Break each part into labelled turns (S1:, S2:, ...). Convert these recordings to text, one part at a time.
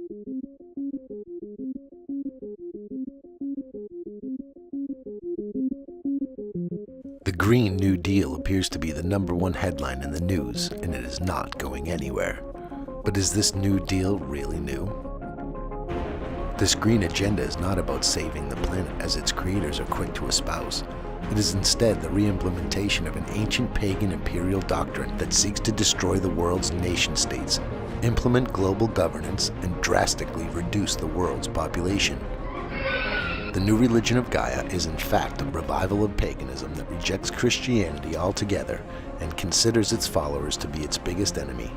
S1: The Green New Deal appears to be the #1 headline in the news, and it is not going anywhere. But is this New Deal really new? This green agenda is not about saving the planet, as its creators are quick to espouse. It is instead the re-implementation of an ancient pagan imperial doctrine that seeks to destroy the world's nation-states, implement global governance, and drastically reduce the world's population. The new religion of Gaia is in fact a revival of paganism that rejects Christianity altogether and considers its followers to be its biggest enemy.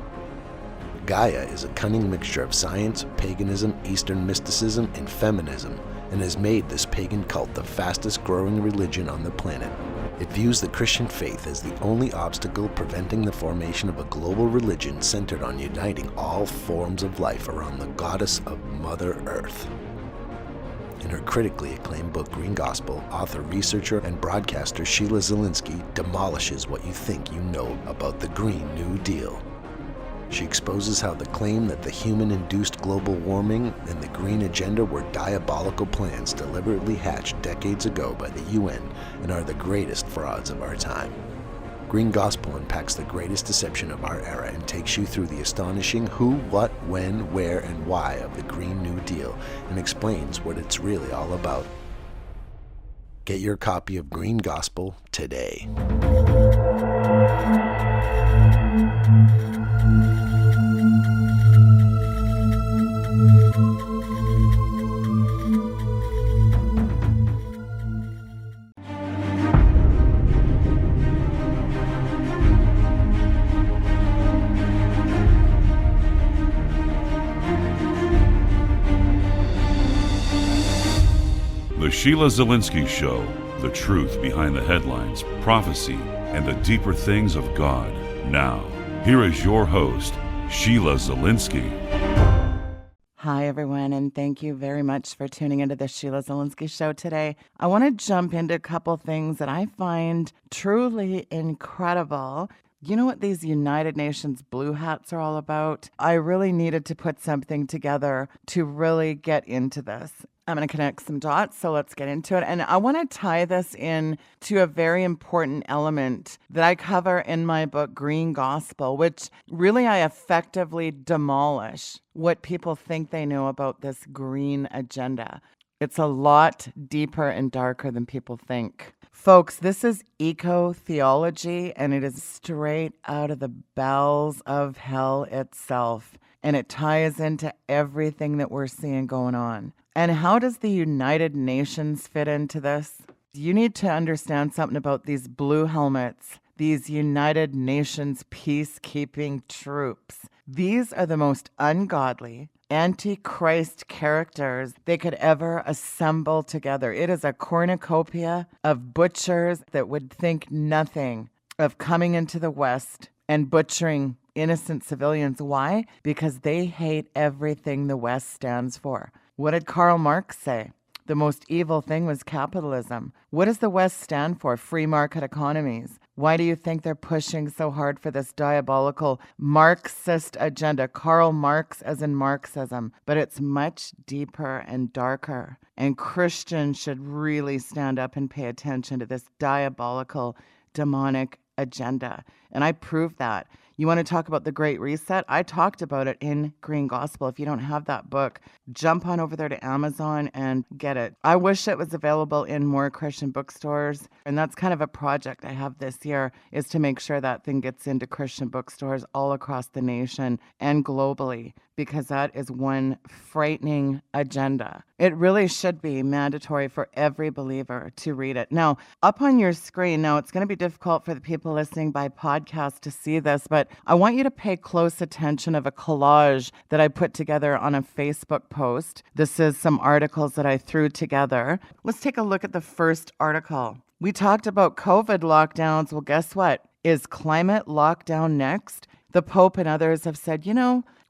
S1: Gaia is a cunning mixture of science, paganism, Eastern mysticism, and feminism, and has made this pagan cult the fastest growing religion on the planet. It views the Christian faith as the only obstacle preventing the formation of a global religion centered on uniting all forms of life around the goddess of Mother Earth. In her critically acclaimed book Green Gospel, author, researcher, and broadcaster Sheila Zilinsky demolishes what you think you know about the Green New Deal. She exposes how the claim that the human-induced global warming and the green agenda were diabolical plans deliberately hatched decades ago by the UN and are the greatest frauds of our time. Green Gospel unpacks the greatest deception of our era and takes you through the astonishing who, what, when, where, and why of the Green New Deal and explains what it's really all about. Get your copy of Green Gospel today.
S2: The Sheila Zilinsky Show, the truth behind the headlines, prophecy, and the deeper things of God. Now, here is your host, Sheila Zilinsky.
S3: Hi, everyone, and thank you very much for tuning into the Sheila Zilinsky Show today. I want to jump into a couple things that I find truly incredible. You know what these United Nations blue hats are all about? I really needed to put something together to really get into this. I'm going to connect some dots, so let's get into it. And I want to tie this in to a very important element that I cover in my book, Green Gospel, which really I effectively demolish what people think they know about this green agenda. It's a lot deeper and darker than people think. Folks, this is eco-theology, and it is straight out of the bowels of hell itself. And it ties into everything that we're seeing going on. And how does the United Nations fit into this? You need to understand something about these blue helmets, these United Nations peacekeeping troops. These are the most ungodly, antichrist characters they could ever assemble together. It is a cornucopia of butchers that would think nothing of coming into the West and butchering innocent civilians. Why? Because they hate everything the West stands for. What did Karl Marx say? The most evil thing was capitalism. What does the West stand for? Free market economies. Why do you think they're pushing so hard for this diabolical Marxist agenda? Karl Marx as in Marxism. But it's much deeper and darker. And Christians should really stand up and pay attention to this diabolical, demonic agenda. And I prove that. You want to talk about the Great Reset? I talked about it in Green Gospel. If you don't have that book, jump on over there to Amazon and get it. I wish it was available in more Christian bookstores. And that's kind of a project I have this year, is to make sure that thing gets into Christian bookstores all across the nation and globally, because that is one frightening agenda. It really should be mandatory for every believer to read it. Now, up on your screen, now it's going to be difficult for the people listening by podcast to see this, but I want you to pay close attention of a collage that I put together on a Facebook post. This is some articles that I threw together. Let's take a look at the first article. We talked about COVID lockdowns. Well, guess what? Is climate lockdown next? The Pope and others have said,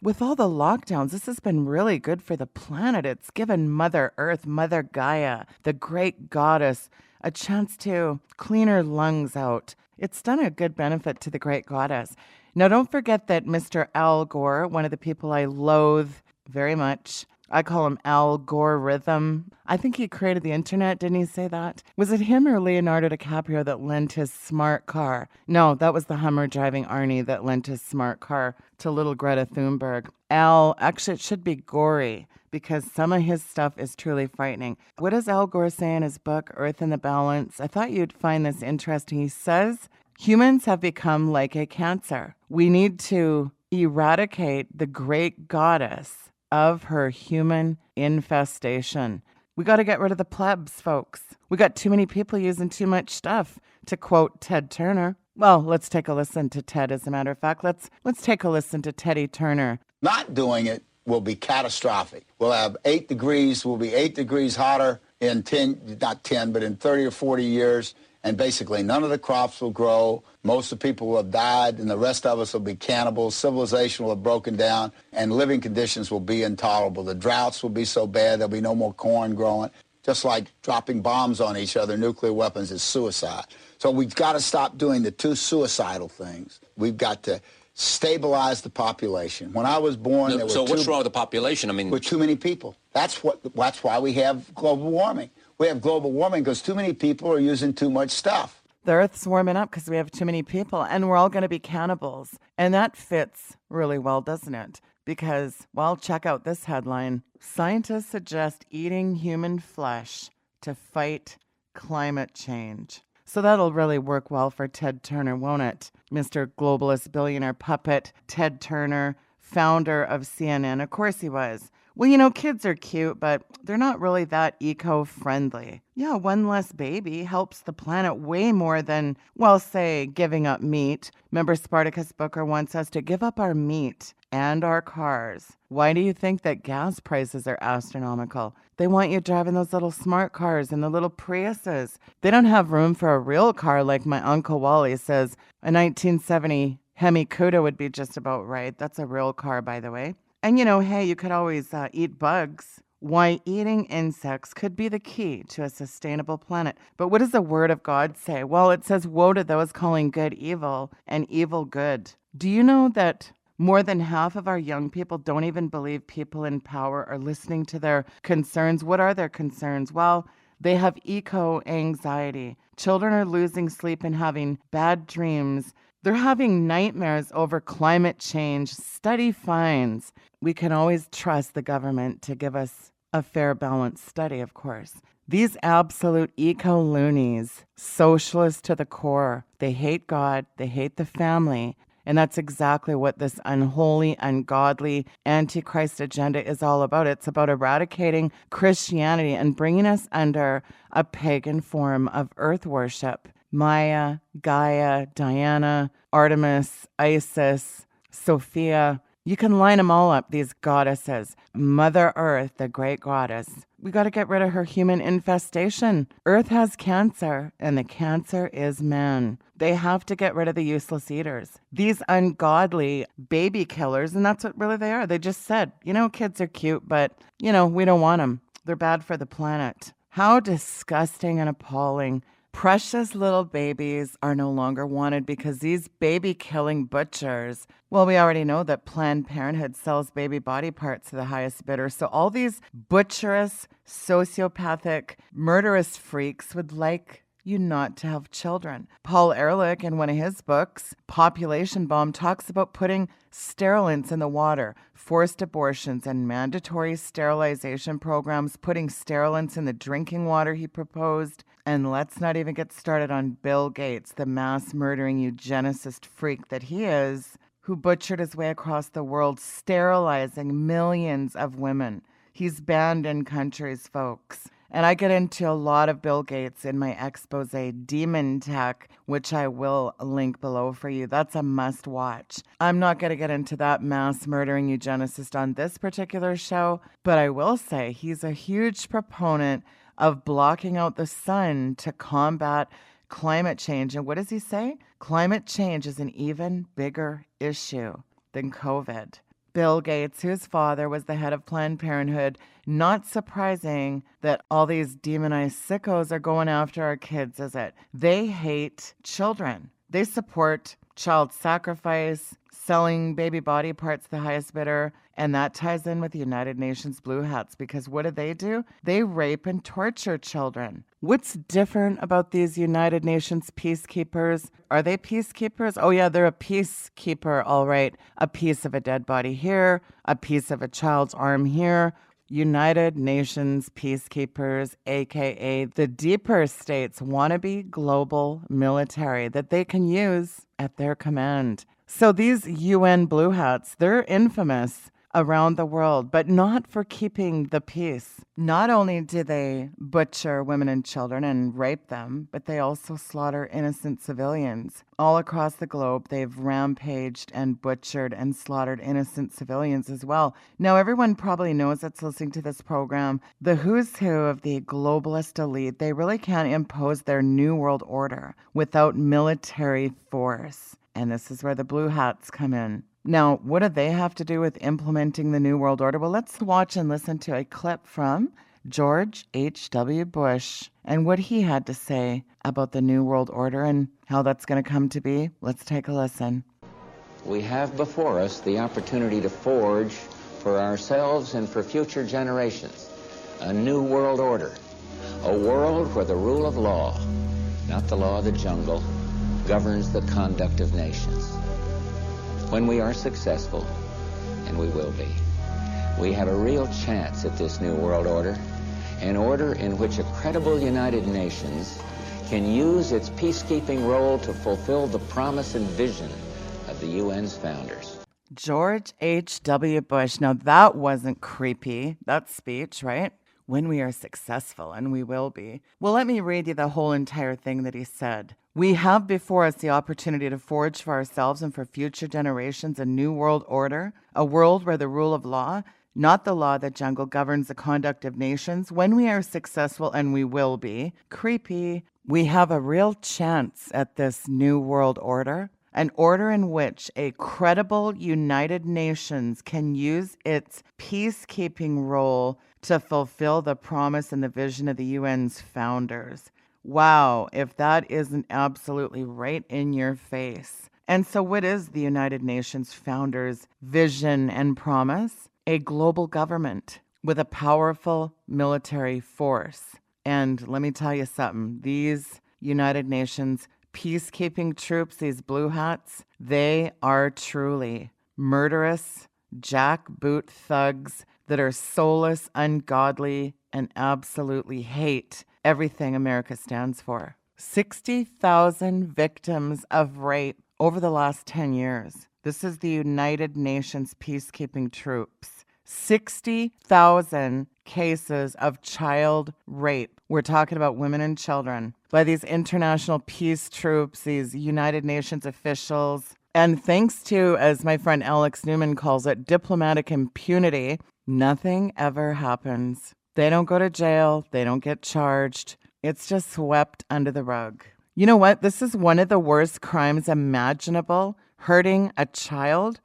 S3: with all the lockdowns, this has been really good for the planet. It's given Mother Earth, Mother Gaia, the great goddess, a chance to clean her lungs out. It's done a good benefit to the great goddess. Now, don't forget that Mr. Al Gore, one of the people I loathe very much. I call him algorithm. I think he created the internet. Didn't he say that? Was it him or Leonardo DiCaprio that lent his smart car? No, that was the Hummer driving Arnie that lent his smart car to little Greta Thunberg. Actually, it should be gory because some of his stuff is truly frightening. What does Al Gore say in his book, Earth in the Balance? I thought you'd find this interesting. He says, humans have become like a cancer. We need to eradicate the great goddess of her human infestation. We got to get rid of the plebs, folks. We got too many people using too much stuff, to quote Ted Turner. Well, let's take a listen to Ted, as a matter of fact. Let's take a listen to Teddy Turner.
S4: Not doing it will be catastrophic. We'll have 8 degrees, we'll be 8 degrees hotter in 30 or 40 years. And basically none of the crops will grow. Most of the people will have died, and the rest of us will be cannibals. Civilization will have broken down, and living conditions will be intolerable. The droughts will be so bad there'll be no more corn growing. Just like dropping bombs on each other, nuclear weapons is suicide. So we've got to stop doing the two suicidal things. We've got to stabilize the population. When I was born, there were
S5: So what's wrong with the population? I mean,
S4: with too many people. That's why we have global warming. We have global warming because too many people are using too much stuff.
S3: The Earth's warming up because we have too many people, and we're all going to be cannibals. And that fits really well, doesn't it? Because, well, check out this headline. Scientists suggest eating human flesh to fight climate change. So that'll really work well for Ted Turner, won't it? Mr. Globalist billionaire puppet Ted Turner, founder of CNN. Of course he was. Well, you know, kids are cute, but they're not really that eco-friendly. Yeah, one less baby helps the planet way more than, well, say, giving up meat. Remember Spartacus Booker wants us to give up our meat and our cars. Why do you think that gas prices are astronomical? They want you driving those little smart cars and the little Priuses. They don't have room for a real car like my Uncle Wally says. A 1970 Hemi Cuda would be just about right. That's a real car, by the way. And, you know, hey, you could always eat bugs. Why eating insects could be the key to a sustainable planet. But what does the Word of God say? Well, it says, woe to those calling good evil and evil good. Do you know that more than half of our young people don't even believe people in power are listening to their concerns? What are their concerns? Well, they have eco-anxiety. Children are losing sleep and having bad dreams. They're having nightmares over climate change. Study finds we can always trust the government to give us a fair, balanced study, of course. These absolute eco-loonies, socialists to the core, they hate God, they hate the family, and that's exactly what this unholy, ungodly, antichrist agenda is all about. It's about eradicating Christianity and bringing us under a pagan form of earth worship. Maya, Gaia, Diana, Artemis, Isis, Sophia. You can line them all up, these goddesses. Mother Earth, the great goddess. We got to get rid of her human infestation. Earth has cancer, and the cancer is man. They have to get rid of the useless eaters. These ungodly baby killers, and that's what really they are. They just said, you know, kids are cute, but, you know, we don't want them. They're bad for the planet. How disgusting and appalling. Precious little babies are no longer wanted because these baby-killing butchers, well, we already know that Planned Parenthood sells baby body parts to the highest bidder. So all these butcherous, sociopathic, murderous freaks would like you not to have children. Paul Ehrlich, in one of his books, Population Bomb, talks about putting sterilants in the water, forced abortions and mandatory sterilization programs, putting sterilants in the drinking water he proposed. And let's not even get started on Bill Gates, the mass murdering eugenicist freak that he is, who butchered his way across the world, sterilizing millions of women. He's banned in countries, folks. And I get into a lot of Bill Gates in my expose, Demon Tech, which I will link below for you. That's a must watch. I'm not going to get into that mass murdering eugenicist on this particular show, but I will say he's a huge proponent of blocking out the sun to combat climate change. And what does he say? Climate change is an even bigger issue than COVID. Bill Gates, whose father was the head of Planned Parenthood, not surprising that all these demonized sickos are going after our kids, is it? They hate children. They support child sacrifice, selling baby body parts, the highest bidder. And that ties in with the United Nations Blue Hats, because what do? They rape and torture children. What's different about these United Nations peacekeepers? Are they peacekeepers? Oh yeah, they're a peacekeeper, all right. A piece of a dead body here, a piece of a child's arm here. United Nations peacekeepers, aka the deeper states wannabe global military that they can use at their command. So these UN Blue Hats, they're infamous around the world, but not for keeping the peace. Not only do they butcher women and children and rape them, but they also slaughter innocent civilians. All across the globe, they've rampaged and butchered and slaughtered innocent civilians as well. Now, everyone probably knows that's listening to this program, the who's who of the globalist elite, they really can't impose their new world order without military force. And this is where the Blue Hats come in. Now, what do they have to do with implementing the New World Order? Well, let's watch and listen to a clip from George H.W. Bush and what he had to say about the New World Order and how that's going to come to be. Let's take a listen.
S5: We have before us the opportunity to forge for ourselves and for future generations a new world order, a world where the rule of law, not the law of the jungle, governs the conduct of nations. When we are successful, and we will be, we have a real chance at this new world order, an order in which a credible United Nations can use its peacekeeping role to fulfill the promise and vision of the UN's founders.
S3: George H.W. Bush. Now, that wasn't creepy, that speech, right? When we are successful, and we will be. Well, let me read you the whole entire thing that he said. We have before us the opportunity to forge for ourselves and for future generations a new world order, a world where the rule of law, not the law of the jungle, governs the conduct of nations. When we are successful, and we will be, creepy, we have a real chance at this new world order, an order in which a credible United Nations can use its peacekeeping role to fulfill the promise and the vision of the UN's founders. Wow, if that isn't absolutely right in your face. And so what is the United Nations founders' vision and promise? A global government with a powerful military force. And let me tell you something, these United Nations peacekeeping troops, these Blue Hats, they are truly murderous, jackboot thugs that are soulless, ungodly, and absolutely hate everything America stands for. 60,000 victims of rape over the last 10 years. This is the United Nations peacekeeping troops. 60,000 cases of child rape. We're talking about women and children by these international peace troops, these United Nations officials. And thanks to, as my friend Alex Newman calls it, diplomatic impunity, nothing ever happens. They don't go to jail. They don't get charged. It's just swept under the rug. You know what? This is one of the worst crimes imaginable, hurting a child.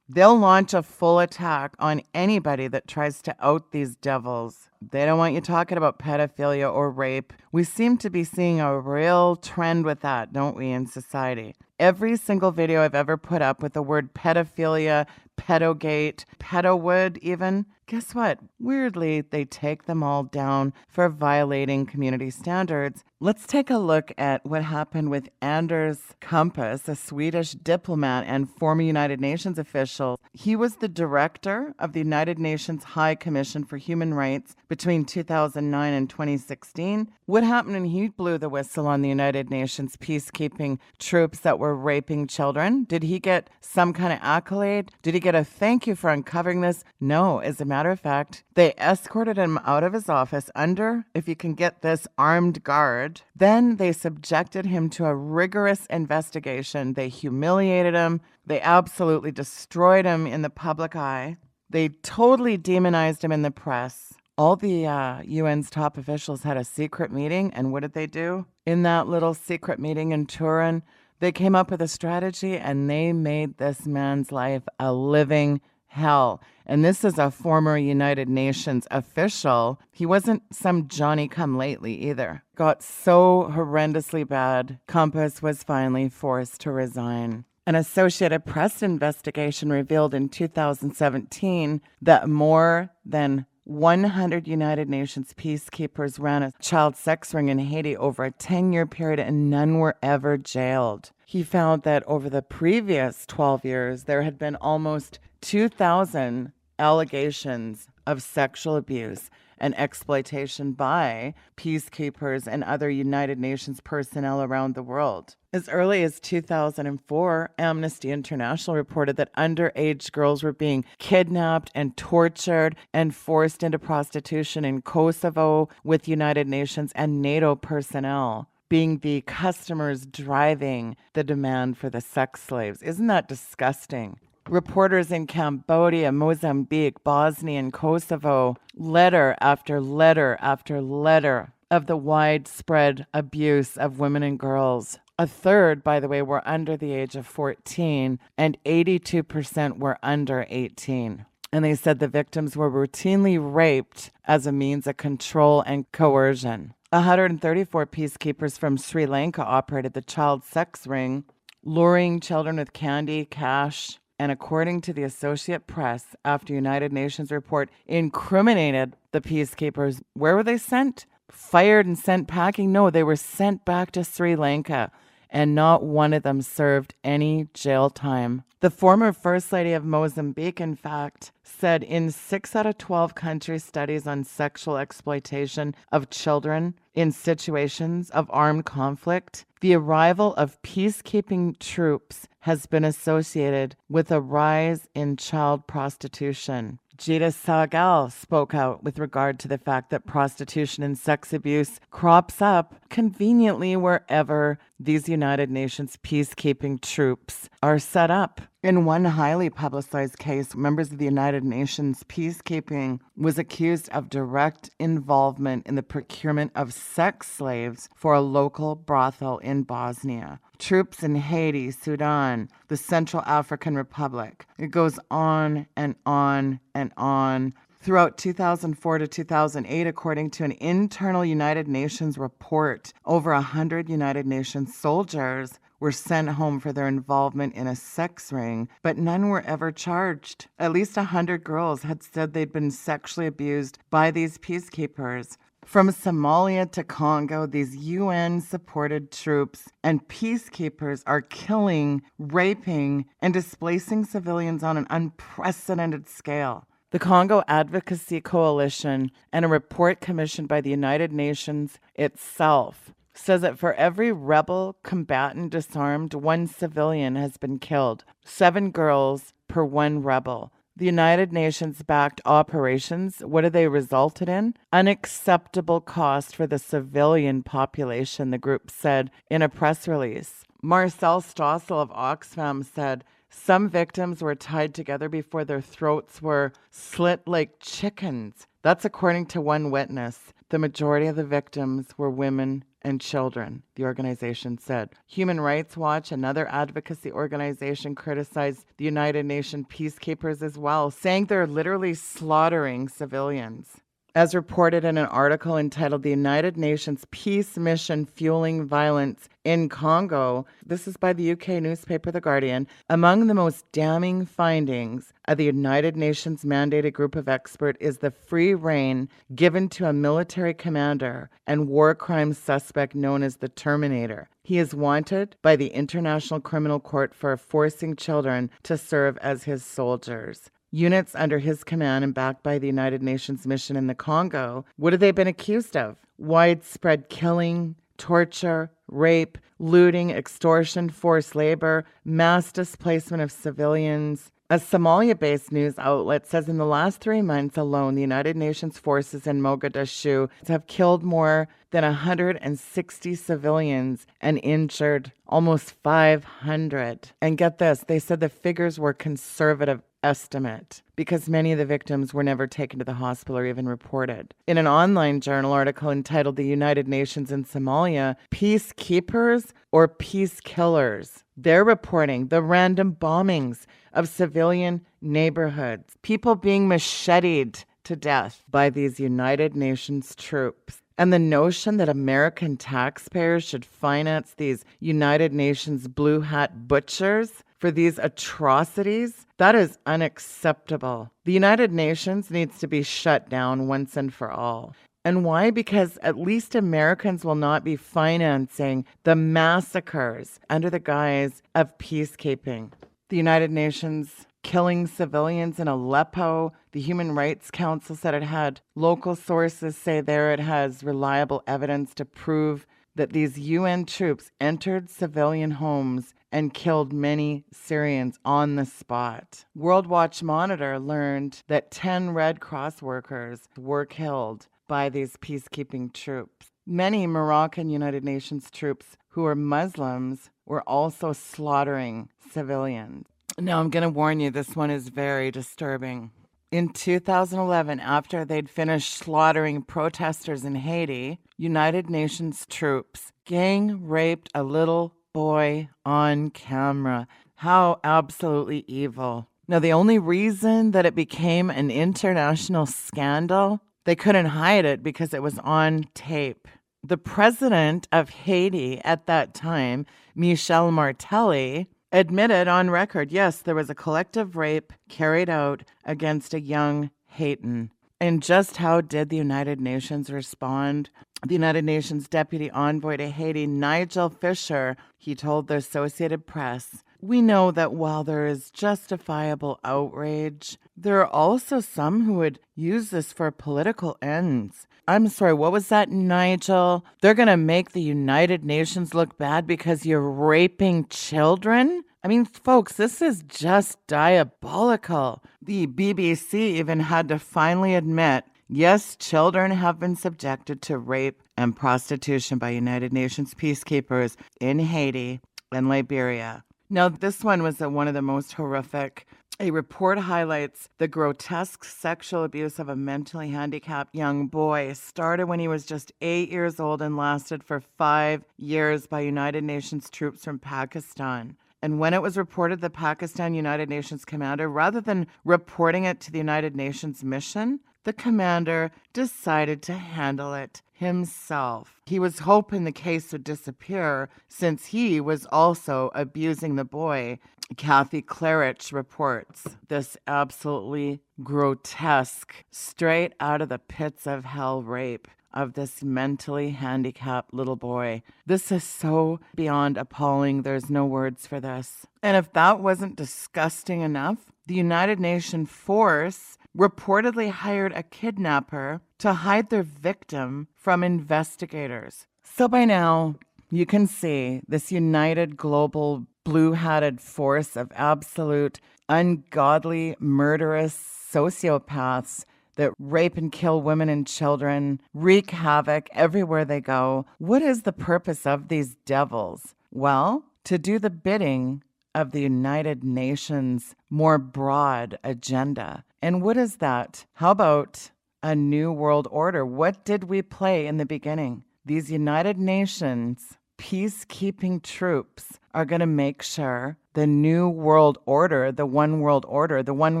S3: They'll launch a full attack on anybody that tries to out these devils. They don't want you talking about pedophilia or rape. We seem to be seeing a real trend with that, don't we, in society? Every single video I've ever put up with the word pedophilia, pedogate, pedowood even, guess what? Weirdly, they take them all down for violating community standards. Let's take a look at what happened with Anders Kampus, a Swedish diplomat and former United Nations official. He was the director of the United Nations High Commission for Human Rights between 2009 and 2016. What happened when he blew the whistle on the United Nations peacekeeping troops that were raping children? Did he get some kind of accolade? Did he get a thank you for uncovering this? No, as a matter of fact, they escorted him out of his office under, if you can get this, armed guard. Then they subjected him to a rigorous investigation. They humiliated him. They absolutely destroyed him in the public eye. They totally demonized him in the press. All the UN's top officials had a secret meeting, and what did they do? In that little secret meeting in Turin, they came up with a strategy, and they made this man's life a living hell. And this is a former United Nations official. He wasn't some Johnny-come-lately either. Got so horrendously bad, Kampus was finally forced to resign. An Associated Press investigation revealed in 2017 that more than 100 United Nations peacekeepers ran a child sex ring in Haiti over a 10-year period, and none were ever jailed. He found that over the previous 12 years, there had been almost 2,000 allegations of sexual abuse and exploitation by peacekeepers and other United Nations personnel around the world. As early as 2004, Amnesty International reported that underage girls were being kidnapped and tortured and forced into prostitution in Kosovo with United Nations and NATO personnel being the customers driving the demand for the sex slaves. Isn't that disgusting? Reporters in Cambodia, Mozambique, Bosnia, and Kosovo, letter after letter after letter of the widespread abuse of women and girls. A third, by the way, were under the age of 14, and 82% were under 18. And they said the victims were routinely raped as a means of control and coercion. 134 peacekeepers from Sri Lanka operated the child sex ring, luring children with candy, cash, and according to the Associated Press, after United Nations report incriminated the peacekeepers, where were they sent? Fired and sent packing? No, they were sent back to Sri Lanka, and not one of them served any jail time. The former First Lady of Mozambique, in fact, said in 6 out of 12 country studies on sexual exploitation of children in situations of armed conflict, the arrival of peacekeeping troops has been associated with a rise in child prostitution. Jita Sagal spoke out with regard to the fact that prostitution and sex abuse crops up conveniently wherever these United Nations peacekeeping troops are set up. In one highly publicized case, members of the United Nations peacekeeping was accused of direct involvement in the procurement of sex slaves for a local brothel in Bosnia. Troops in Haiti, Sudan, the Central African Republic. It goes on and on and on. Throughout 2004 to 2008, according to an internal United Nations report, over 100 United Nations soldiers were sent home for their involvement in a sex ring, but none were ever charged. At least 100 girls had said they'd been sexually abused by these peacekeepers. From Somalia to Congo, these UN-supported troops and peacekeepers are killing, raping, and displacing civilians on an unprecedented scale. The Congo Advocacy Coalition and a report commissioned by the United Nations itself says that for every rebel combatant disarmed, one civilian has been killed. 7 girls per 1 rebel. The United Nations-backed operations, what have they resulted in? Unacceptable cost for the civilian population, the group said in a press release. Marcel Stossel of Oxfam said, some victims were tied together before their throats were slit like chickens. That's according to one witness. The majority of the victims were women and children, the organization said. Human Rights Watch, another advocacy organization, criticized the United Nations peacekeepers as well, saying they're literally slaughtering civilians. As reported in an article entitled The United Nations Peace Mission Fueling Violence in Congo, this is by the UK newspaper The Guardian, among the most damning findings of the United Nations mandated group of experts is the free rein given to a military commander and war crime suspect known as the Terminator. He is wanted by the International Criminal Court for forcing children to serve as his soldiers. Units under his command and backed by the United Nations mission in the Congo, what have they been accused of? Widespread killing, torture, rape, looting, extortion, forced labor, mass displacement of civilians. A Somalia-based news outlet says in the last 3 months alone, the United Nations forces in Mogadishu have killed more than 160 civilians and injured almost 500. And get this, they said the figures were conservative estimate because many of the victims were never taken to the hospital or even reported. In an online journal article entitled The United Nations in Somalia, Peacekeepers or Peace Killers, they're reporting the random bombings of civilian neighborhoods, people being macheted to death by these United Nations troops. And the notion that American taxpayers should finance these United Nations blue hat butchers for these atrocities, that is unacceptable. The United Nations needs to be shut down once and for all. And why? Because at least Americans will not be financing the massacres under the guise of peacekeeping. The United Nations killing civilians in Aleppo. The Human Rights Council said it had. Local sources say there it has reliable evidence to prove that these UN troops entered civilian homes and killed many Syrians on the spot. World Watch Monitor learned that 10 Red Cross workers were killed by these peacekeeping troops. Many Moroccan United Nations troops who are Muslims were also slaughtering civilians. Now, I'm going to warn you, this one is very disturbing. In 2011, after they'd finished slaughtering protesters in Haiti, United Nations troops gang raped a little boy on camera. How absolutely evil. Now, the only reason that it became an international scandal, they couldn't hide it because it was on tape. The president of Haiti at that time, Michel Martelly, admitted on record, yes, there was a collective rape carried out against a young Haitan. And just how did the United Nations respond? The United Nations Deputy Envoy to Haiti, Nigel Fisher, he told the Associated Press, "We know that while there is justifiable outrage, there are also some who would use this for political ends." I'm sorry, what was that, Nigel? They're going to make the United Nations look bad because you're raping children? I mean, folks, this is just diabolical. The BBC even had to finally admit, yes, children have been subjected to rape and prostitution by United Nations peacekeepers in Haiti and Liberia. Now, this one was one of the most horrific. A report highlights the grotesque sexual abuse of a mentally handicapped young boy. Started when he was just 8 years old and lasted for 5 years by United Nations troops from Pakistan. And when it was reported, the Pakistan United Nations commander, rather than reporting it to the United Nations mission, the commander decided to handle it himself. He was hoping the case would disappear since he was also abusing the boy. Kathy Claridge reports this absolutely grotesque, straight out of the pits of hell rape of this mentally handicapped little boy. This is so beyond appalling. There's no words for this. And if that wasn't disgusting enough, the United Nations force reportedly hired a kidnapper to hide their victim from investigators. So by now, you can see this united global blue-hatted force of absolute ungodly, murderous sociopaths that rape and kill women and children, wreak havoc everywhere they go. What is the purpose of these devils? Well, to do the bidding of the United Nations' more broad agenda. And what is that? How about a new world order? What did we play in the beginning? These United Nations peacekeeping troops are going to make sure the new world order, the one world order, the one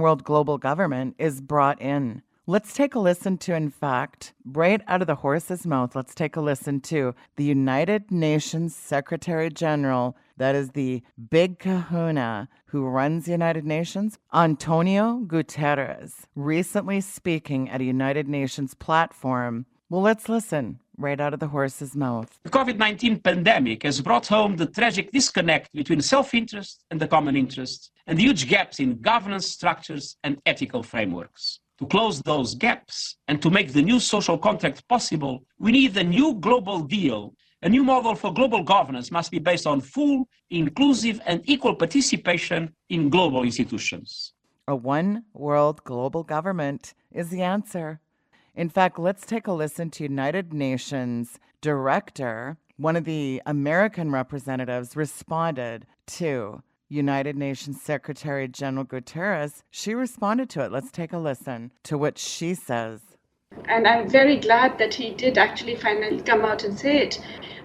S3: world global government is brought in. Let's take a listen to, in fact, right out of the horse's mouth, let's take a listen to the United Nations Secretary General, that is the big kahuna who runs the United Nations, Antonio Guterres, recently speaking at a United Nations platform. Well, let's listen right out of the horse's mouth.
S6: The COVID-19 pandemic has brought home the tragic disconnect between self-interest and the common interest, and the huge gaps in governance structures and ethical frameworks. To close those gaps and to make the new social contract possible, we need a new global deal. A new model for global governance must be based on full, inclusive, and equal participation in global institutions.
S3: A one world global government is the answer. In fact, let's take a listen to United Nations Director. One of the American representatives responded to United Nations Secretary General Guterres. She responded to it. Let's take a listen to what she says.
S7: And I'm very glad that he did actually finally come out and say it.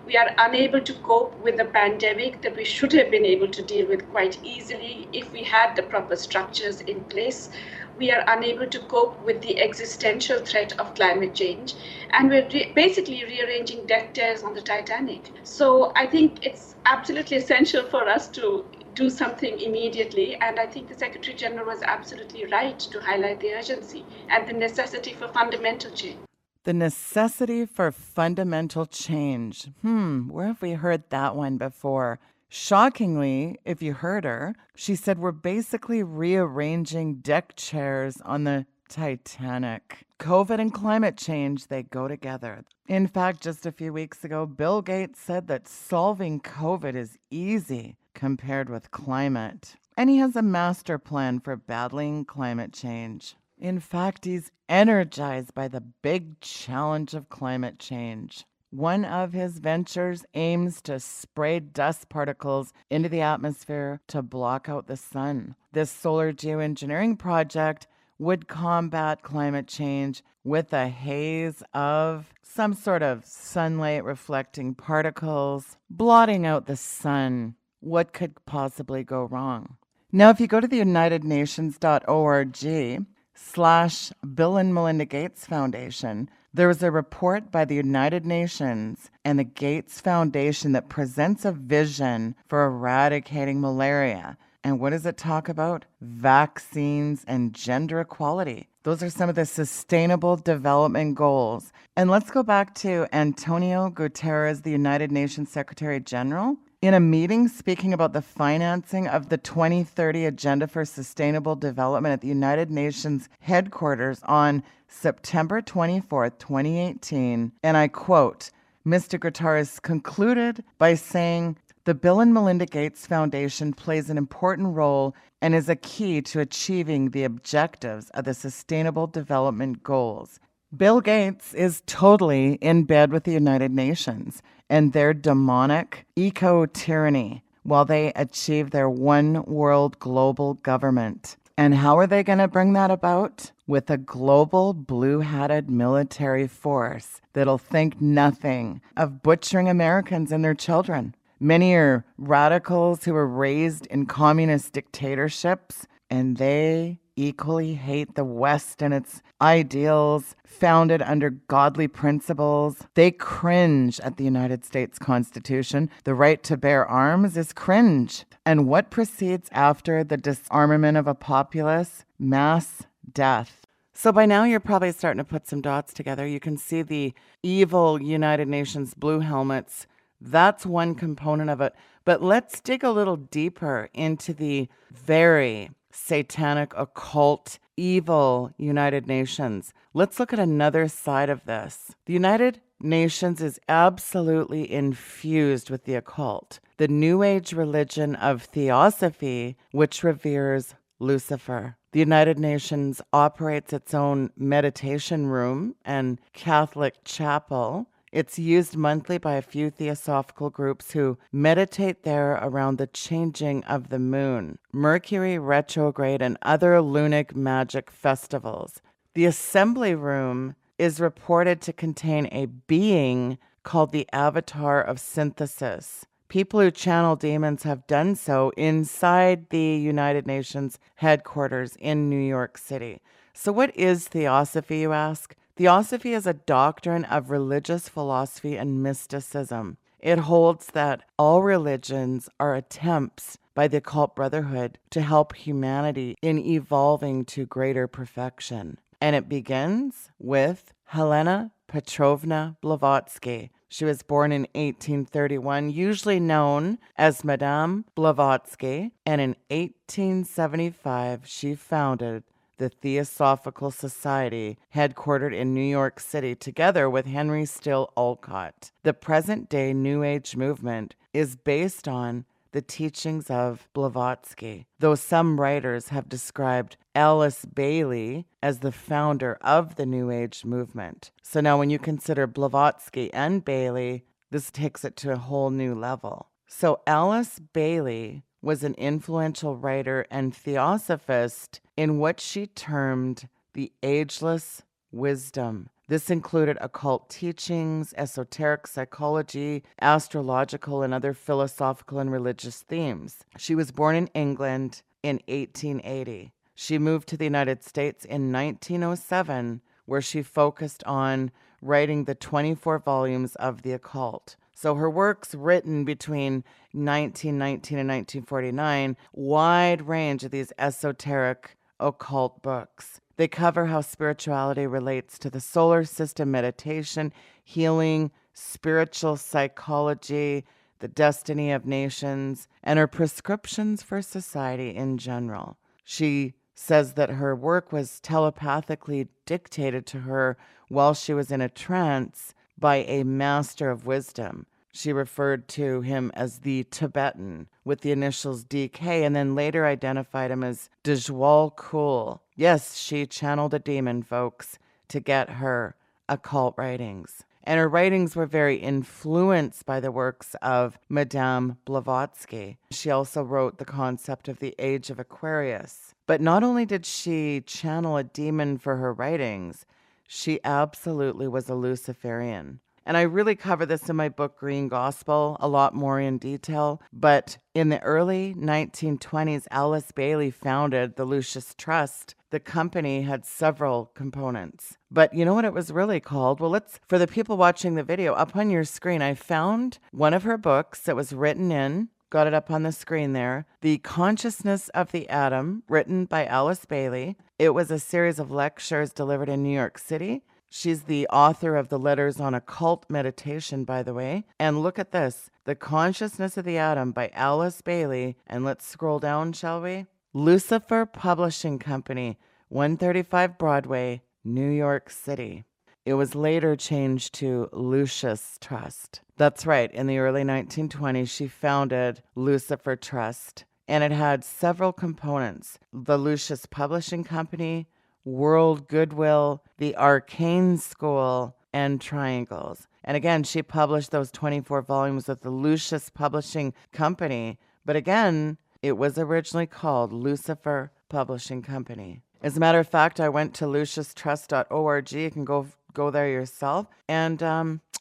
S7: We are unable to cope with the pandemic that we should have been able to deal with quite easily if we had the proper structures in place. We are unable to cope with the existential threat of climate change, and we're basically rearranging deck chairs on the Titanic. So I think it's absolutely essential for us to do something immediately. And I think the Secretary General was absolutely right to highlight the urgency and the necessity for fundamental change.
S3: The necessity for fundamental change. Where have we heard that one before? Shockingly, if you heard her, she said we're basically rearranging deck chairs on the Titanic. COVID and climate change, they go together. In fact, just a few weeks ago, Bill Gates said that solving COVID is easy compared with climate. And he has a master plan for battling climate change. In fact, he's energized by the big challenge of climate change. One of his ventures aims to spray dust particles into the atmosphere to block out the sun. This solar geoengineering project would combat climate change with a haze of some sort of sunlight reflecting particles, blotting out the sun. What could possibly go wrong? Now, if you go to the UnitedNations.org/Bill and Melinda Gates Foundation, there was a report by the United Nations and the Gates Foundation that presents a vision for eradicating malaria. And what does it talk about? Vaccines and gender equality. Those are some of the sustainable development goals. And let's go back to Antonio Guterres, the United Nations Secretary General. In a meeting speaking about the financing of the 2030 Agenda for Sustainable Development at the United Nations headquarters on September 24th, 2018, and I quote, Mr. Guterres concluded by saying, the Bill and Melinda Gates Foundation plays an important role and is a key to achieving the objectives of the Sustainable Development Goals. Bill Gates is totally in bed with the United Nations and their demonic eco-tyranny while they achieve their one world global government. And how are they going to bring that about? With a global blue-hatted military force that'll think nothing of butchering Americans and their children. Many are radicals who were raised in communist dictatorships, and they equally hate the West and its ideals founded under godly principles. They cringe at the United States Constitution. The right to bear arms is cringe. And what proceeds after the disarmament of a populace? Mass death. So by now you're probably starting to put some dots together. You can see the evil United Nations blue helmets. That's one component of it. But let's dig a little deeper into the very satanic, occult, evil United Nations. Let's look at another side of this. The United Nations is absolutely infused with the occult, the New Age religion of theosophy, which reveres Lucifer. The United Nations operates its own meditation room and Catholic chapel. It's used monthly by a few theosophical groups who meditate there around the changing of the moon, Mercury retrograde, and other lunic magic festivals. The assembly room is reported to contain a being called the Avatar of Synthesis. People who channel demons have done so inside the United Nations headquarters in New York City. So what is theosophy, you ask? Theosophy is a doctrine of religious philosophy and mysticism. It holds that all religions are attempts by the occult brotherhood to help humanity in evolving to greater perfection. And it begins with Helena Petrovna Blavatsky. She was born in 1831, usually known as Madame Blavatsky, and in 1875 she founded the Theosophical Society, headquartered in New York City, together with Henry Still Olcott. The present-day New Age movement is based on the teachings of Blavatsky, though some writers have described Alice Bailey as the founder of the New Age movement. So now when you consider Blavatsky and Bailey, this takes it to a whole new level. So Alice Bailey was an influential writer and theosophist in what she termed the ageless wisdom. This included occult teachings, esoteric psychology, astrological, and other philosophical and religious themes. She was born in England in 1880. She moved to the United States in 1907, where she focused on writing the 24 volumes of the occult. So her works written between 1919 and 1949, wide range of these esoteric occult books. They cover how spirituality relates to the solar system, meditation, healing, spiritual psychology, the destiny of nations, and her prescriptions for society in general. She says that her work was telepathically dictated to her while she was in a trance by a master of wisdom. She referred to him as the Tibetan with the initials DK, and then later identified him as Djwal Khul. Yes, she channeled a demon, folks, to get her occult writings. And her writings were very influenced by the works of Madame Blavatsky. She also wrote the concept of the Age of Aquarius. But not only did she channel a demon for her writings, she absolutely was a Luciferian. And I really cover this in my book, Green Gospel, a lot more in detail. But in the early 1920s, Alice Bailey founded the Lucis Trust. The company had several components. But you know what it was really called? Well, for the people watching the video, up on your screen, I found one of her books that was written in, got it up on the screen there, The Consciousness of the Atom, written by Alice Bailey. It was a series of lectures delivered in New York City. She's the author of the Letters on Occult Meditation, by the way. And look at this, The Consciousness of the Atom by Alice Bailey. And let's scroll down, shall we? Lucifer Publishing Company, 135 Broadway, New York City. It was later changed to Lucis Trust. That's right, in the early 1920s, she founded Lucifer Trust. And it had several components. The Lucis Publishing Company, World Goodwill, the Arcane School, and Triangles. And again, she published those 24 volumes with the Lucis Publishing Company. But again, it was originally called Lucifer Publishing Company. As a matter of fact, I went to lucistrust.org. You can go there yourself. And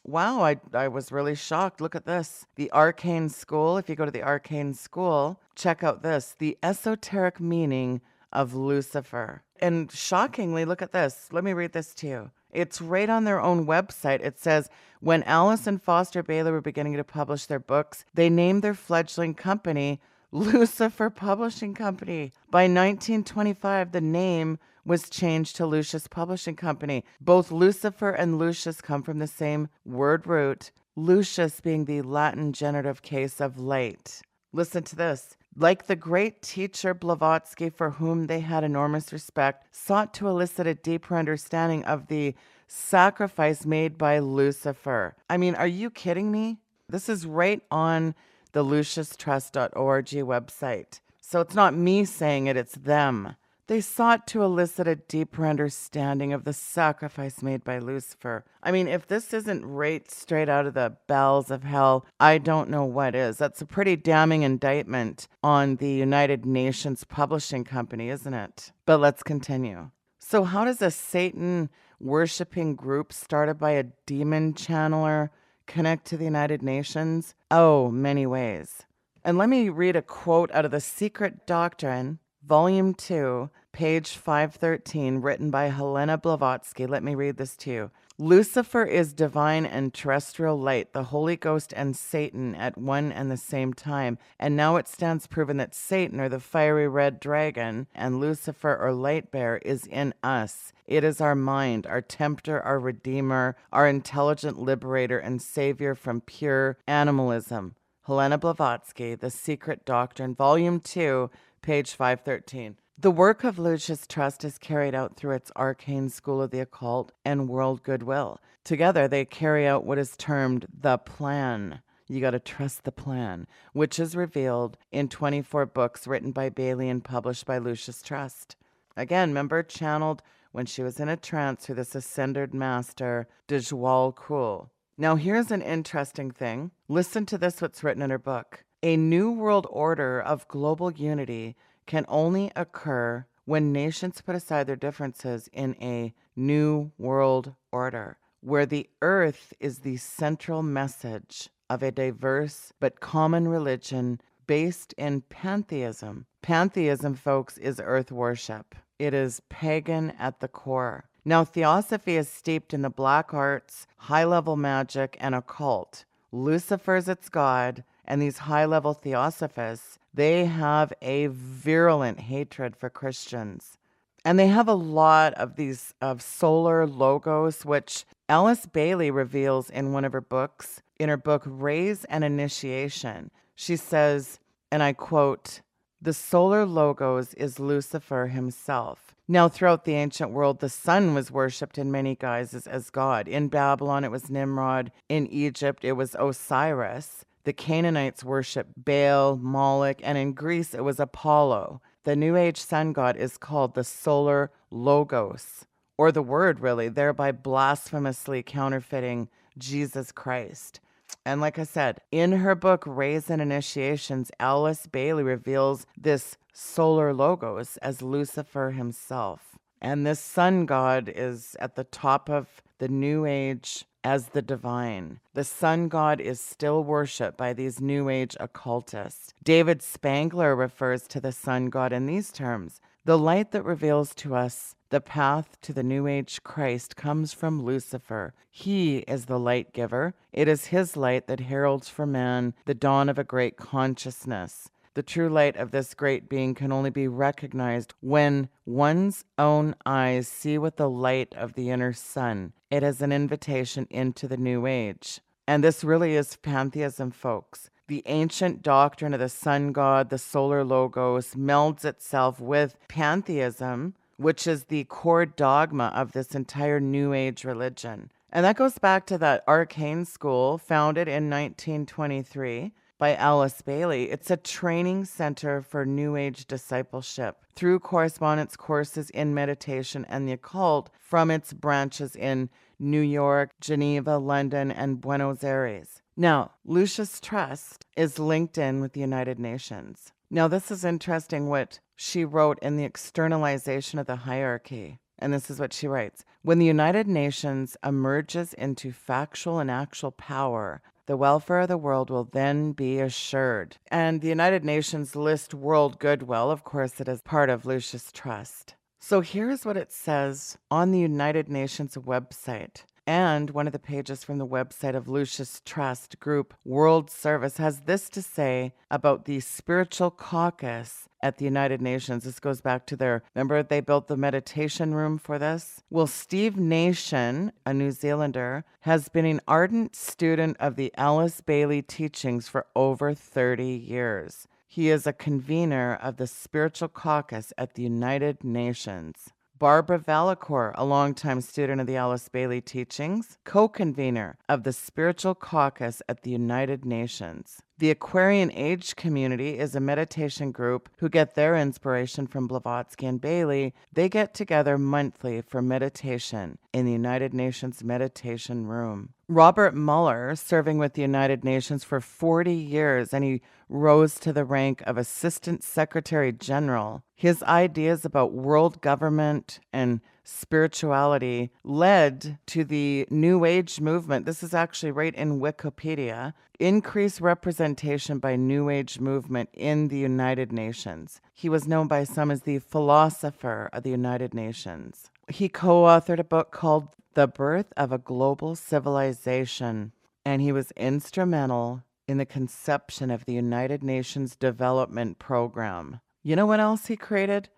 S3: wow, I was really shocked. Look at this. The Arcane School. If you go to the Arcane School, check out this. The esoteric meaning of Lucifer. And shockingly, look at this. Let me read this to you. It's right on their own website. It says, when Alice and Foster Bailey were beginning to publish their books, they named their fledgling company Lucifer Publishing Company. By 1925, the name was changed to Lucis Publishing Company. Both Lucifer and Lucius come from the same word root, Lucius being the Latin genitive case of light. Listen to this. Like the great teacher Blavatsky, for whom they had enormous respect, sought to elicit a deeper understanding of the sacrifice made by Lucifer. I mean, are you kidding me? This is right on the lucistrust.org website. So it's not me saying it, it's them. They sought to elicit a deeper understanding of the sacrifice made by Lucifer. I mean, if this isn't right straight out of the bowels of hell, I don't know what is. That's a pretty damning indictment on the United Nations Publishing Company, isn't it? But let's continue. So how does a Satan-worshipping group started by a demon channeler connect to the United Nations? Oh, many ways. And let me read a quote out of The Secret Doctrine, Volume 2, page 513, written by Helena Blavatsky. Let me read this to you. Lucifer is divine and terrestrial light, the Holy Ghost and Satan at one and the same time. And now it stands proven that Satan, or the fiery red dragon, and Lucifer, or light bear, is in us. It is our mind, our tempter, our redeemer, our intelligent liberator and savior from pure animalism. Helena Blavatsky, The Secret Doctrine, Volume 2, page 513. The work of Lucis Trust is carried out through its Arcane School of the Occult and World Goodwill. Together, they carry out what is termed the plan. You got to trust the plan, which is revealed in 24 books written by Bailey and published by Lucis Trust. Again, remember, channeled when she was in a trance through this ascended master, Djwal Khul. Now, here's an interesting thing. Listen to this, what's written in her book. A new world order of global unity can only occur when nations put aside their differences in a new world order, where the earth is the central message of a diverse but common religion based in pantheism. Pantheism, folks, is earth worship. It is pagan at the core. Now, theosophy is steeped in the black arts, high-level magic, and occult, Lucifer's its god, and these high-level theosophists, they have a virulent hatred for Christians. And they have a lot of these solar logos, which Alice Bailey reveals in one of her books, in her book, Raise and Initiation. She says, and I quote, "The solar logos is Lucifer himself. Now, throughout the ancient world, the sun was worshipped in many guises as God. In Babylon, it was Nimrod. In Egypt, it was Osiris. The Canaanites worshipped Baal, Moloch, and in Greece, it was Apollo. The New Age sun god is called the solar logos, or the word really, thereby blasphemously counterfeiting Jesus Christ." And like I said, in her book, Raise and Initiations, Alice Bailey reveals this solar logos as Lucifer himself. And this sun god is at the top of the New Age as the divine. The sun god is still worshipped by these New Age occultists. David Spangler refers to the sun god in these terms: "The light that reveals to us the path to the New Age Christ comes from Lucifer. He is the light giver. It is his light that heralds for man the dawn of a great consciousness. The true light of this great being can only be recognized when one's own eyes see with the light of the inner sun. It is an invitation into the New Age." And this really is pantheism, folks. The ancient doctrine of the sun god, the solar logos, melds itself with pantheism, which is the core dogma of this entire New Age religion. And that goes back to that arcane school founded in 1923 by Alice Bailey. It's a training center for New Age discipleship through correspondence courses in meditation and the occult from its branches in New York, Geneva, London, and Buenos Aires. Now, Lucis Trust is linked in with the United Nations. Now, this is interesting what she wrote in the externalization of the hierarchy. And this is what she writes: "When the United Nations emerges into factual and actual power, the welfare of the world will then be assured." And the United Nations list world goodwill. Of course, it is part of Lucis Trust. So here's what it says on the United Nations website. And one of the pages from the website of Lucis Trust Group World Service has this to say about the spiritual caucus at the United Nations. This goes back to their, remember they built the meditation room for this? Well, Steve Nation, a New Zealander, has been an ardent student of the Alice Bailey teachings for over 30 years. He is a convener of the spiritual caucus at the United Nations. Barbara Valacour, a longtime student of the Alice Bailey teachings, co-convener of the Spiritual Caucus at the United Nations. The Aquarian Age community is a meditation group who get their inspiration from Blavatsky and Bailey. They get together monthly for meditation in the United Nations Meditation Room. Robert Mueller, serving with the United Nations for 40 years, and he rose to the rank of Assistant Secretary General. His ideas about world government and spirituality led to the New Age movement. This is actually right in Wikipedia. Increased representation by New Age movement in the United Nations. He was known by some as the philosopher of the United Nations. He co-authored a book called The Birth of a Global Civilization, and he was instrumental in the conception of the United Nations Development Program. You know what else he created?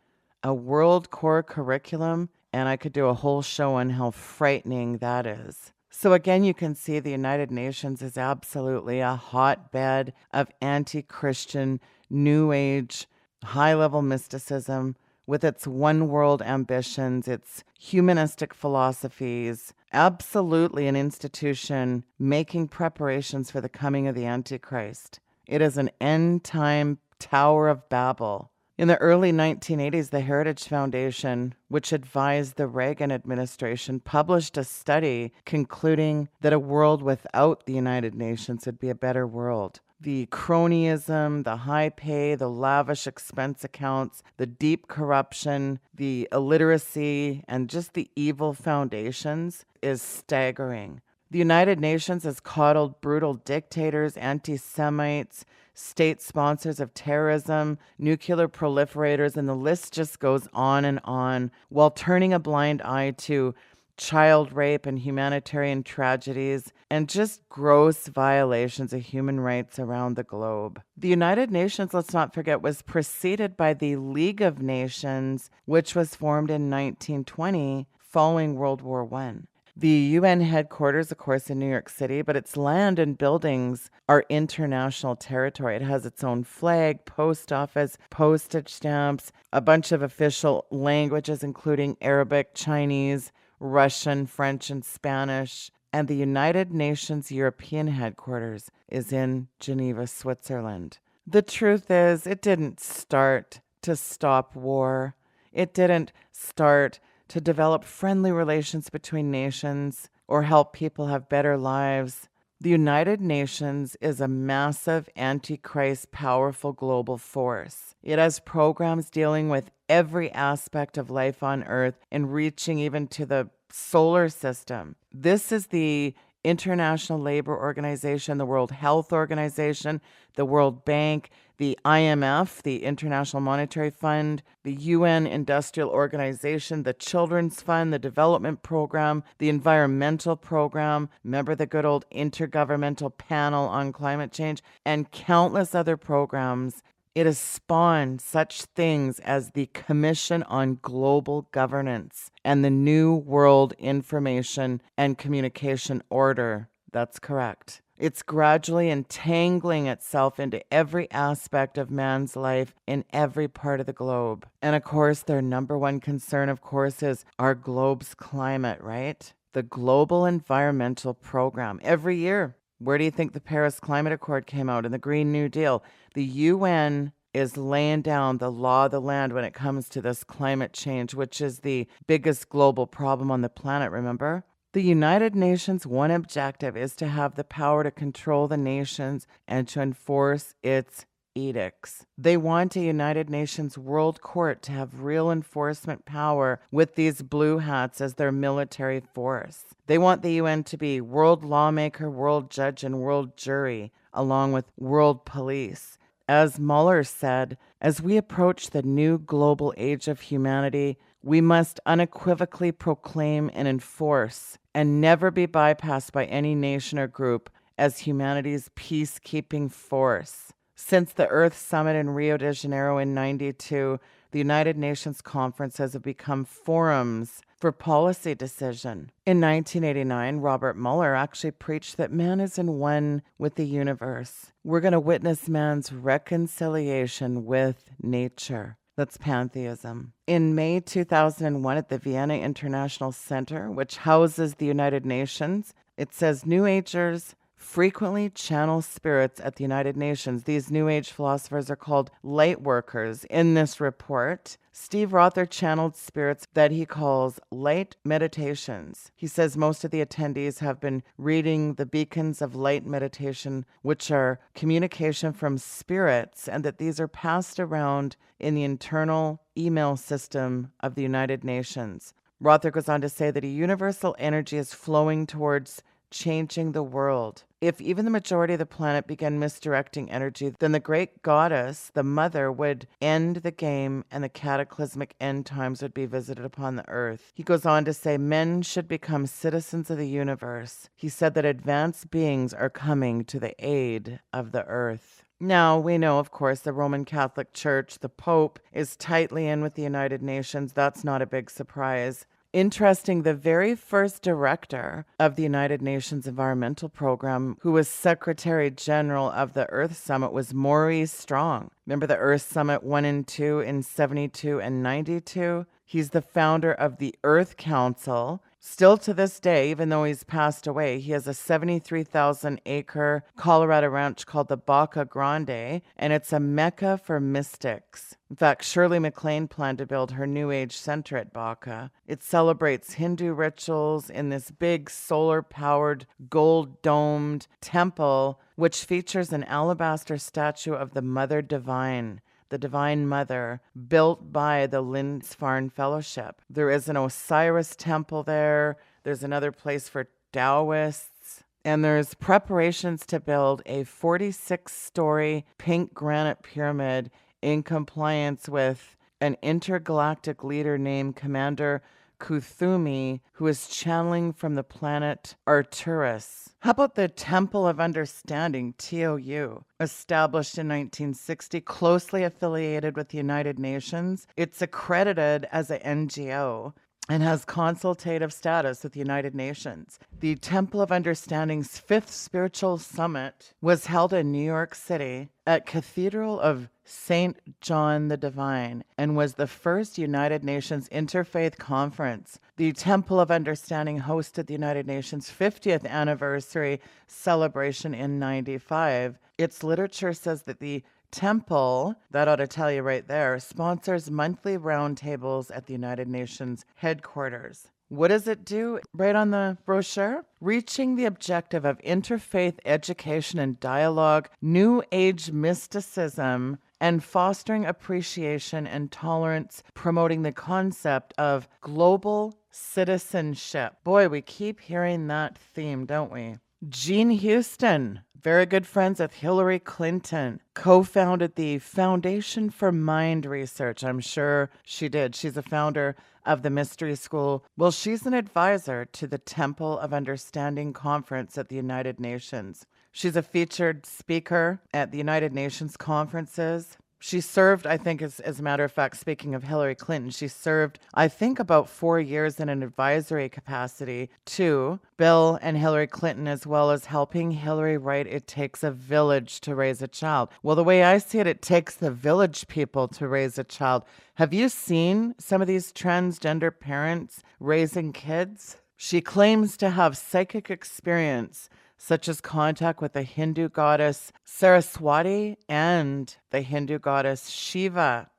S3: A world core curriculum, and I could do a whole show on how frightening that is. So again, you can see the United Nations is absolutely a hotbed of anti-Christian, New Age, high-level mysticism with its one-world ambitions, its humanistic philosophies, absolutely an institution making preparations for the coming of the Antichrist. It is an end-time Tower of Babel. In the early 1980s, the Heritage Foundation, which advised the Reagan administration, published a study concluding that a world without the United Nations would be a better world. The cronyism, the high pay, the lavish expense accounts, the deep corruption, the illiteracy, and just the evil foundations is staggering. The United Nations has coddled brutal dictators, anti-Semites, state sponsors of terrorism, nuclear proliferators, and the list just goes on, while turning a blind eye to child rape and humanitarian tragedies, and just gross violations of human rights around the globe. The United Nations, let's not forget, was preceded by the League of Nations, which was formed in 1920 following World War I. The UN headquarters, of course, in New York City, but its land and buildings are international territory. It has its own flag, post office, postage stamps, a bunch of official languages, including Arabic, Chinese, Russian, French, and Spanish. And the United Nations European headquarters is in Geneva, Switzerland. The truth is, it didn't start to stop war. It didn't start to develop friendly relations between nations or help people have better lives. The United Nations is a massive, antichrist, powerful global force. It has programs dealing with every aspect of life on Earth and reaching even to the solar system. This is the International Labor Organization, the World Health Organization, the World Bank, the IMF, the International Monetary Fund, the UN Industrial Organization, the Children's Fund, the Development Program, the Environmental Program, remember the good old Intergovernmental Panel on Climate Change, and countless other programs. It has spawned such things as the Commission on Global Governance and the New World Information and Communication Order. That's correct. It's gradually entangling itself into every aspect of man's life in every part of the globe. And of course, their number one concern, of course, is our globe's climate, right? The Global Environmental Program. Every year, where do you think the Paris Climate Accord came out and the Green New Deal? The UN is laying down the law of the land when it comes to this climate change, which is the biggest global problem on the planet, remember? The United Nations' one objective is to have the power to control the nations and to enforce its edicts. They want a United Nations World Court to have real enforcement power with these blue hats as their military force. They want the UN to be world lawmaker, world judge, and world jury, along with world police. As Mueller said, as we approach the new global age of humanity, we must unequivocally proclaim and enforce and never be bypassed by any nation or group as humanity's peacekeeping force. Since the Earth Summit in Rio de Janeiro in '92, the United Nations conferences have become forums for policy decision. In 1989, Robert Mueller actually preached that man is in one with the universe. We're going to witness man's reconciliation with nature. That's pantheism. In May 2001, at the Vienna International Center, which houses the United Nations, it says New Agers frequently channel spirits at the United Nations. These New Age philosophers are called light workers. In this report, Steve Rother channeled spirits that he calls light meditations. He says most of the attendees have been reading the beacons of light meditation, which are communication from spirits, and that these are passed around in the internal email system of the United Nations. Rother goes on to say that a universal energy is flowing towards changing the world. If even the majority of the planet began misdirecting energy, then the great goddess, the mother, would end the game and the cataclysmic end times would be visited upon the earth. He goes on to say men should become citizens of the universe. He said that advanced beings are coming to the aid of the earth. Now, we know, of course, the Roman Catholic Church, the Pope, is tightly in with the United Nations. That's not a big surprise. Interesting, the very first director of the United Nations Environmental Program, who was Secretary General of the Earth Summit, was Maurice Strong. Remember the Earth Summit 1 and 2 in 72 and 92? He's the founder of the Earth Council. Still to this day, even though he's passed away, he has a 73,000-acre Colorado ranch called the Baca Grande, and it's a mecca for mystics. In fact, Shirley MacLaine planned to build her New Age center at Baca. It celebrates Hindu rituals in this big solar-powered, gold-domed temple, which features an alabaster statue of the Mother Divine, the Divine Mother, built by the Lindisfarne Fellowship. There is an Osiris temple there. There's another place for Taoists. And there's preparations to build a 46-story pink granite pyramid in compliance with an intergalactic leader named Commander Kuthumi, who is channeling from the planet Arcturus. How about the Temple of Understanding, TOU, established in 1960, closely affiliated with the United Nations? It's accredited as an NGO and has consultative status with the United Nations. The Temple of Understanding's 5th Spiritual Summit was held in New York City at Cathedral of St. John the Divine and was the first United Nations Interfaith Conference. The Temple of Understanding hosted the United Nations 50th anniversary celebration in 95. Its literature says that the Temple, that ought to tell you right there, sponsors monthly roundtables at the United Nations headquarters. What does it do right on the brochure? Reaching the objective of interfaith education and dialogue, New Age mysticism, and fostering appreciation and tolerance, promoting the concept of global citizenship. Boy, we keep hearing that theme, don't we? Jean Houston, very good friends with Hillary Clinton, co-founded the Foundation for Mind Research. I'm sure she did. She's a founder of the Mystery School. Well, she's an advisor to the Temple of Understanding Conference at the United Nations. She's a featured speaker at the United Nations conferences. She served, I think, as a matter of fact, speaking of Hillary Clinton, she served, I think, about 4 years in an advisory capacity to Bill and Hillary Clinton, as well as helping Hillary write It Takes a Village to Raise a Child. Well, the way I see it, it takes the village people to raise a child. Have you seen some of these transgender parents raising kids? She claims to have psychic experience, such as contact with the Hindu goddess Saraswati and the Hindu goddess Shiva.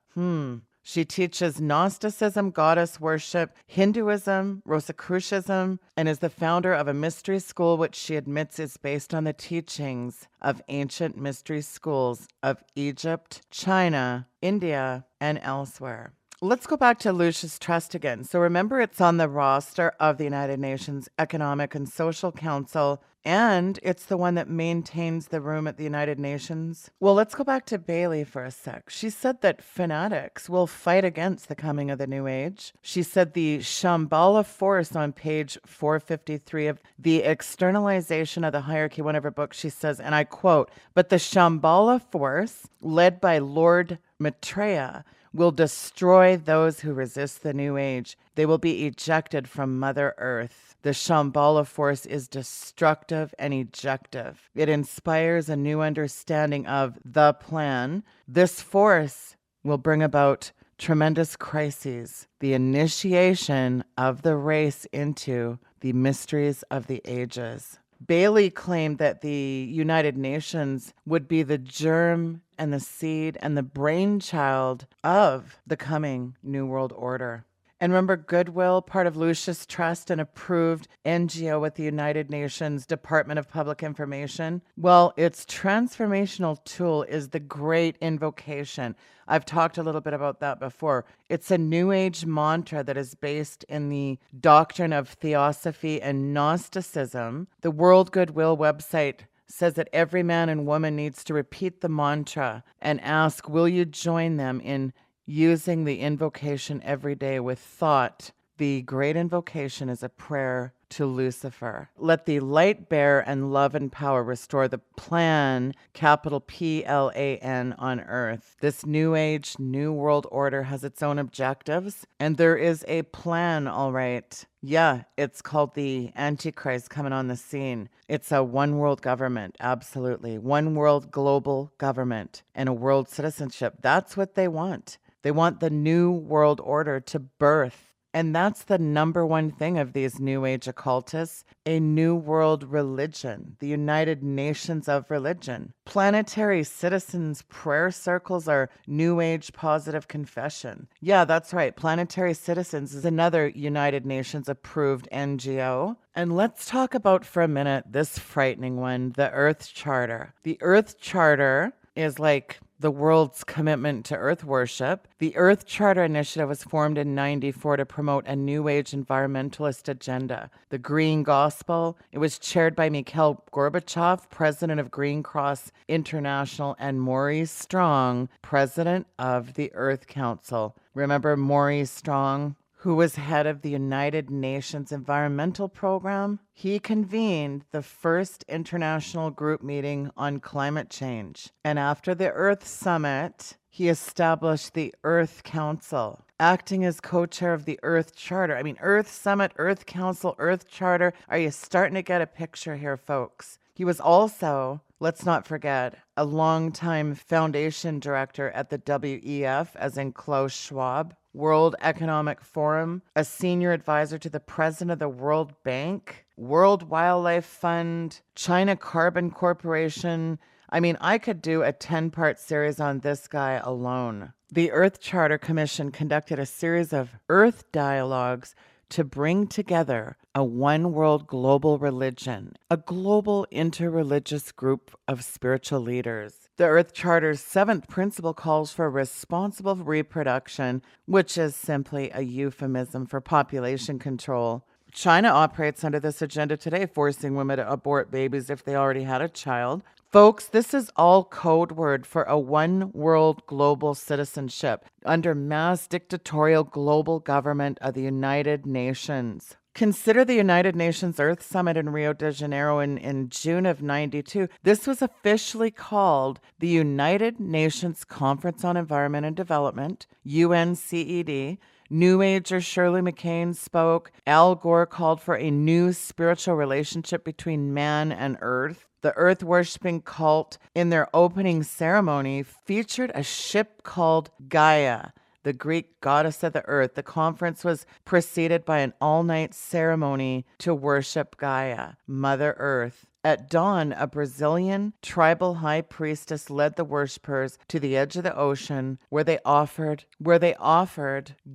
S3: She teaches Gnosticism, goddess worship, Hinduism, Rosicrucianism, and is the founder of a mystery school which she admits is based on the teachings of ancient mystery schools of Egypt, China, India, and elsewhere. Let's go back to Lucis Trust again. So remember, it's on the roster of the United Nations Economic and Social Council, and it's the one that maintains the room at the United Nations. Well, let's go back to Bailey for a sec. She said that fanatics will fight against the coming of the New Age. She said the Shambhala force on page 453 of The Externalization of the Hierarchy, one of her books, she says, and I quote, "But the Shambhala force, led by Lord Maitreya, will destroy those who resist the New Age. They will be ejected from Mother Earth. The Shambhala force is destructive and ejective. It inspires a new understanding of the plan. This force will bring about tremendous crises, the initiation of the race into the mysteries of the ages." Bailey claimed that the United Nations would be the germ and the seed and the brainchild of the coming New World Order. And remember, Goodwill, part of Lucis Trust, an approved NGO with the United Nations Department of Public Information. Well, its transformational tool is the Great Invocation. I've talked a little bit about that before. It's a New Age mantra that is based in the doctrine of Theosophy and Gnosticism. The World Goodwill website says that every man and woman needs to repeat the mantra and ask, will you join them in using the invocation every day with thought? The Great Invocation is a prayer to Lucifer. Let the light bear and love and power restore the plan, capital PLAN, on earth. This New Age, New World Order has its own objectives, and there is a plan, all right. Yeah, it's called the Antichrist coming on the scene. It's a one world government, absolutely. One world global government and a world citizenship. That's what they want. They want the New World Order to birth. And that's the number one thing of these New Age occultists, a New World religion, the United Nations of religion. Planetary citizens prayer circles are New Age positive confession. Yeah, that's right. Planetary Citizens is another United Nations approved NGO. And let's talk about for a minute this frightening one, the Earth Charter. The Earth Charter is like the world's commitment to Earth worship. The Earth Charter Initiative was formed in 1994 to promote a New Age environmentalist agenda. The Green Gospel, it was chaired by Mikhail Gorbachev, president of Green Cross International, and Maurice Strong, president of the Earth Council. Remember Maurice Strong, who was head of the United Nations Environmental Program, he convened the first international group meeting on climate change. And after the Earth Summit, he established the Earth Council, acting as co-chair of the Earth Charter. I mean, Earth Summit, Earth Council, Earth Charter. Are you starting to get a picture here, folks? He was also, let's not forget, a longtime foundation director at the WEF, as in Klaus Schwab, World Economic Forum, a senior advisor to the president of the World Bank, World Wildlife Fund, China Carbon Corporation. I mean, I could do a 10-part series on this guy alone. The Earth Charter Commission conducted a series of Earth dialogues to bring together a one world global religion, a global interreligious group of spiritual leaders. The Earth Charter's 7th principle calls for responsible reproduction, which is simply a euphemism for population control. China operates under this agenda today, forcing women to abort babies if they already had a child. Folks, this is all code word for a one world global citizenship under mass dictatorial global government of the United Nations. Consider the United Nations Earth Summit in Rio de Janeiro in June of '92. This was officially called the United Nations Conference on Environment and Development, UNCED. New Ager Shirley MacLaine spoke. Al Gore called for a new spiritual relationship between man and earth. The earth worshipping cult, in their opening ceremony, featured a ship called Gaia, the Greek goddess of the earth. The conference was preceded by an all-night ceremony to worship Gaia, Mother Earth. At dawn, a Brazilian tribal high priestess led the worshippers to the edge of the ocean where they offered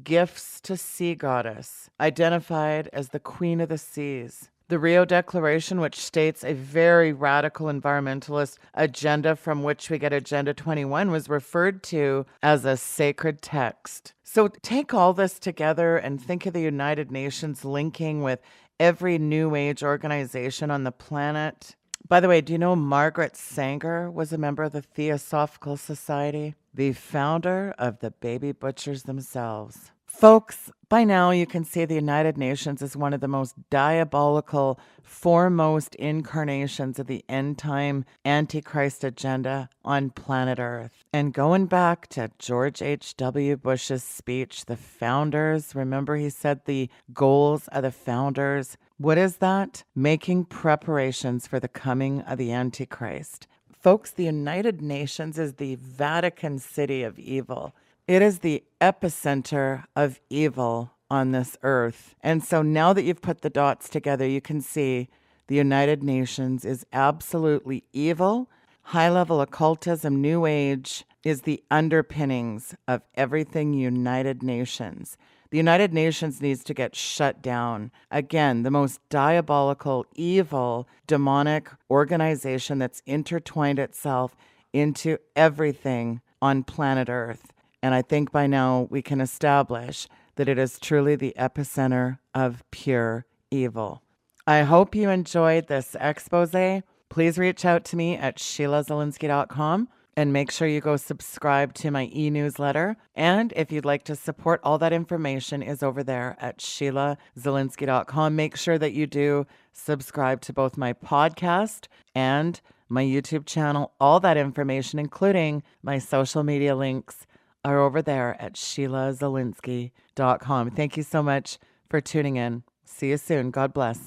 S3: gifts to sea goddess, identified as the Queen of the Seas. The Rio Declaration, which states a very radical environmentalist agenda from which we get Agenda 21, was referred to as a sacred text. So take all this together and think of the United Nations linking with every New Age organization on the planet. By the way, do you know Margaret Sanger was a member of the Theosophical Society, the founder of the baby butchers themselves? Folks, by now you can see the United Nations is one of the most diabolical, foremost incarnations of the end-time Antichrist agenda on planet Earth. And going back to George H.W. Bush's speech, the founders, remember he said the goals of the founders. What is that? Making preparations for the coming of the Antichrist. Folks, the United Nations is the Vatican City of evil. It is the epicenter of evil on this earth. And so now that you've put the dots together, you can see the United Nations is absolutely evil. High-level occultism, New Age, is the underpinnings of everything United Nations. The United Nations needs to get shut down. Again, the most diabolical, evil, demonic organization that's intertwined itself into everything on planet Earth. And I think by now we can establish that it is truly the epicenter of pure evil. I hope you enjoyed this expose. Please reach out to me at SheilaZilinsky.com and make sure you go subscribe to my e-newsletter. And if you'd like to support, all that information is over there at SheilaZilinsky.com. Make sure that you do subscribe to both my podcast and my YouTube channel. All that information, including my social media links, are over there at SheilaZilinsky.com. Thank you so much for tuning in. See you soon. God bless.